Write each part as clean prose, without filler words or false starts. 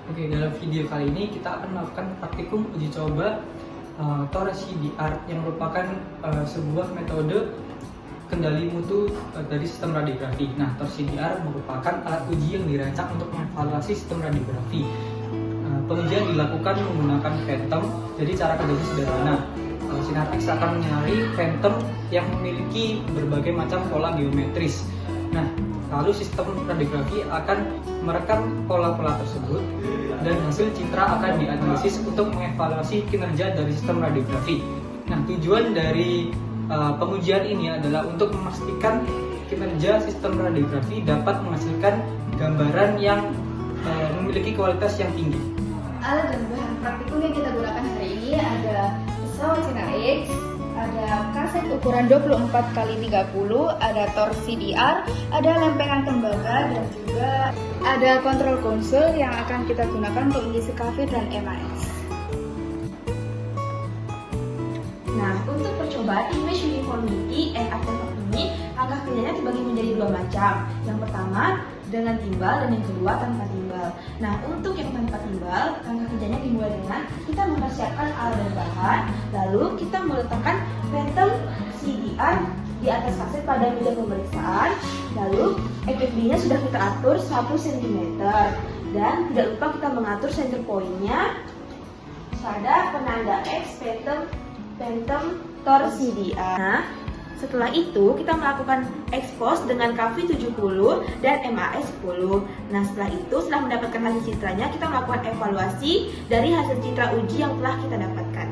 Oke, dalam video kali ini kita akan melakukan praktikum uji coba TOR-CDR yang merupakan sebuah metode kendali mutu dari sistem radiografi. Nah, TOR-CDR merupakan alat uji yang dirancang untuk mengevaluasi sistem radiografi. Pengujian dilakukan menggunakan phantom, jadi cara kerjanya sederhana. Sinar X akan menyinari phantom yang memiliki berbagai macam pola geometris. Nah, lalu sistem radiografi akan merekam pola-pola tersebut dan hasil citra akan dianalisis untuk mengevaluasi kinerja dari sistem radiografi. Nah, tujuan dari pengujian ini adalah untuk memastikan kinerja sistem radiografi dapat menghasilkan gambaran yang memiliki kualitas yang tinggi. Alat dan bahan praktikum yang kita gunakan hari ini ada pesawat Sinar X, ada kaset ukuran 24x30, ada TOR-CDR, ada lempengan tembaga, dan juga ada kontrol konsol yang akan kita gunakan untuk mengisi KV dan MAS. Nah, untuk percobaan image uniformity and artifact ini, angka kerjanya dibagi menjadi dua macam. Yang pertama dengan timbal dan yang kedua tanpa timbal. Nah, untuk yang tanpa timbal, angka kerjanya dimulai dengan kita mempersiapkan alat dan bahan, lalu kita meletakkan phantom CDR di atas kaset pada meja pemeriksaan, lalu FFB-nya sudah kita atur 1 cm, dan tidak lupa kita mengatur center point-nya pada penanda X phantom TOR-CDR. Nah, setelah itu kita melakukan expose dengan KV 70 dan MAS 10. Nah, setelah itu setelah mendapatkan hasil citranya, kita melakukan evaluasi dari hasil citra uji yang telah kita dapatkan.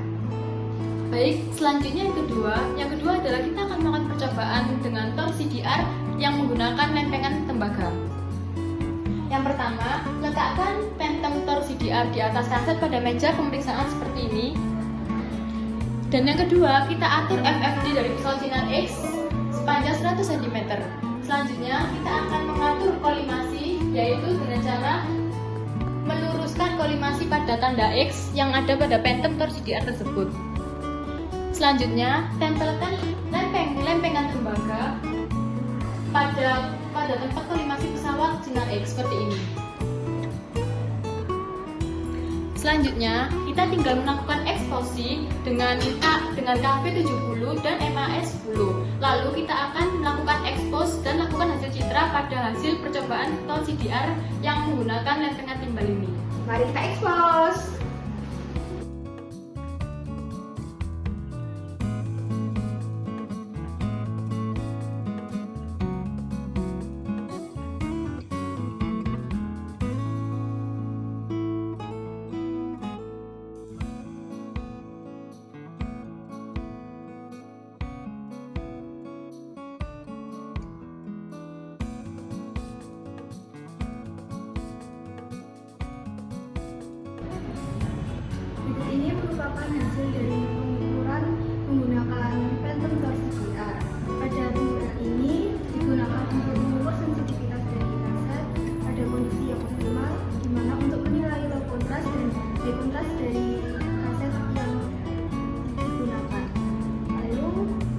Baik, selanjutnya yang kedua adalah kita akan melakukan percobaan dengan TOR-CDR yang menggunakan lempengan tembaga. Yang pertama, letakkan phantom TOR-CDR di atas kaset pada meja pemeriksaan seperti ini. Dan yang kedua, kita atur FFD dari pesawat Sinar X sepanjang 100 cm. Selanjutnya, kita akan mengatur kolimasi, yaitu dengan cara meluruskan kolimasi pada tanda X yang ada pada phantom TOR-CDR tersebut. Selanjutnya, tempelkan lempengan tembaga pada tempat kolimasi pesawat Sinar X seperti ini. Selanjutnya, kita tinggal melakukan eksposi dengan KV 70 dan MAS 10. Lalu kita akan melakukan expose dan lakukan hasil citra pada hasil percobaan TOR-CDR yang menggunakan lempengan timbal ini. Mari kita expose. Berikut ini merupakan hasil dari pengukuran menggunakan phantom TOR-CDR. Pada pengukuran ini digunakan untuk mengukur sensitivitas dari kaset pada kondisi yang optimal, di mana untuk menilai low contrast dan high contrast dari kaset yang digunakan. Lalu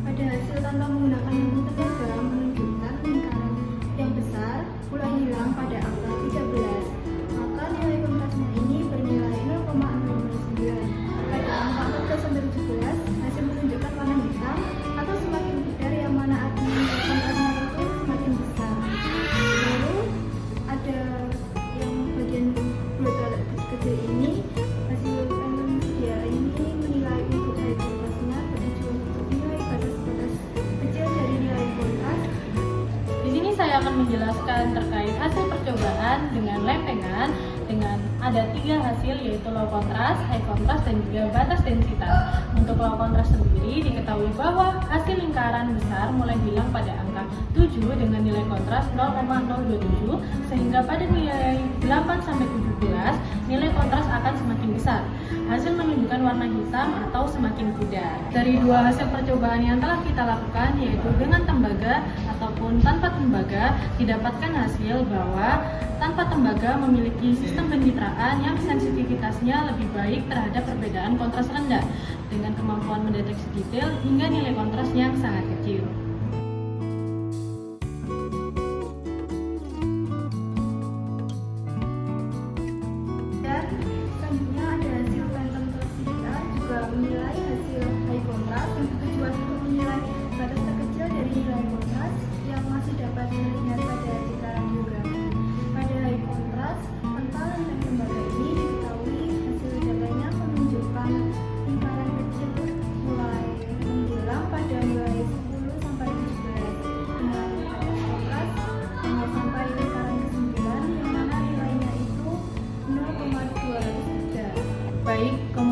pada hasil tanpa menggunakan lempengan tembaga menunjukkan lingkaran yang besar mulai hilang pada angka 13. Maka nilai kontrasnya ini bernilai 0,009. Pada angka 14-17, hasil menunjukkan warna hitam atau semakin pudar, yang mana artinya kontrasnya itu semakin besar. Lalu ada yang bagian bulat kecil ini, hasil phantom CDR ini menilai untuk high kontrasnya bertujuan untuk menilai batas-batas kecil dari nilai kontras. Di sini saya akan menjelaskan terkait hasil percobaan dengan lempengan dengan ada 3 hasil, yaitu low contrast, high contrast, dan juga batas densitas. Untuk low contrast sendiri diketahui bahwa hasil lingkaran besar mulai hilang pada angka 7 dengan nilai kontras 0,027, sehingga pada nilai 8-17 nilai kontras akan semakin besar. Hasil menunjukkan warna hitam atau semakin pudar. Dari 2 hasil percobaan yang telah kita lakukan, yaitu dengan tembaga ataupun tanpa tembaga, didapatkan hasil bahwa tanpa tembaga memiliki sistem pencitraan yang sensitivitasnya lebih baik terhadap perbedaan kontras rendah dengan kemampuan mendeteksi detail hingga nilai kontras yang sangat kecil. Dan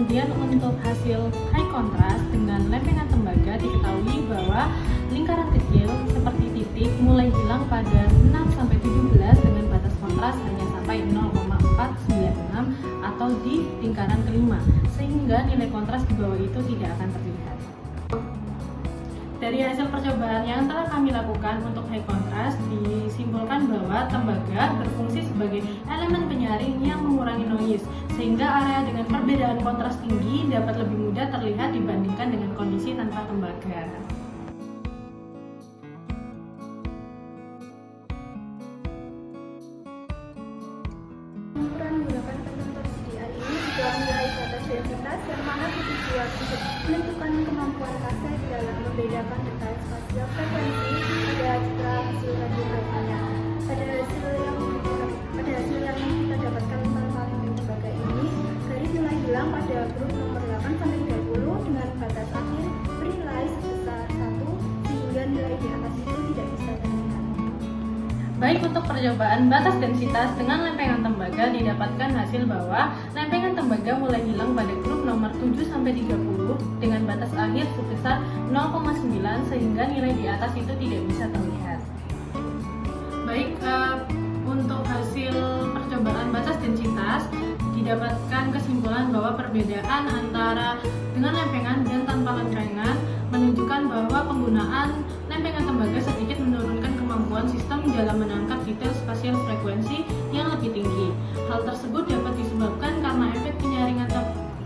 Kemudian untuk hasil high contrast dengan lempengan tembaga diketahui bahwa lingkaran kecil seperti titik mulai hilang pada 6-17 dengan batas kontras hanya sampai 0,496 atau di lingkaran kelima, sehingga nilai kontras di bawah itu tidak akan terlihat. Dari hasil percobaan yang telah kami lakukan untuk high contrast disimpulkan bahwa tembaga berfungsi sebagai elemen penyaring yang mengurangi noise, sehingga area dengan perbedaan kontras tinggi dapat lebih mudah terlihat dibandingkan dengan kondisi tanpa tembaga. Pengukuran menggunakan phantom torch CDR ini juga menilai batas densitas yang mana bertujuan untuk menentukan kemampuan kaset dalam membedakan detail spasial frekuensi pada citra hasil radiografinya. Pada hasil yang kita dapatkan tanpa lempeng tembaga ini, garis mulai hilang pada grup nomor 8-30 dengan batas akhir bernilai sebesar 1, sehingga nilai di atas itu tidak bisa terlihat. Baik untuk percobaan batas densitas dengan lempengan tembaga didapatkan hasil bahwa lempengan tembaga mulai hilang pada grup nomor 7-30 dengan batas akhir sebesar 0,9 sehingga nilai di atas itu tidak bisa terlihat. Baik, untuk hasil percobaan batas densitas didapatkan kesimpulan bahwa perbedaan antara dengan lempengan dan tanpa lempengan menunjukkan bahwa penggunaan lempengan tembaga sedikit menurunkan kemampuan sistem dalam menangkap detail spasial frekuensi yang lebih tinggi. Hal tersebut dapat disebabkan karena efek penyaringan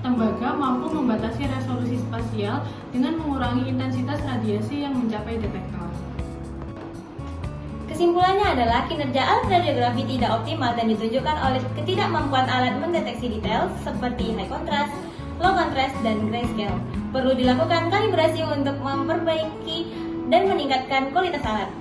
tembaga mampu membatasi resolusi spasial dengan mengurangi intensitas radiasi yang mencapai detektor. Kesimpulannya adalah kinerja alat radiografi tidak optimal dan ditunjukkan oleh ketidakmampuan alat mendeteksi detail seperti high contrast, low contrast, dan grayscale. Perlu dilakukan kalibrasi untuk memperbaiki dan meningkatkan kualitas alat.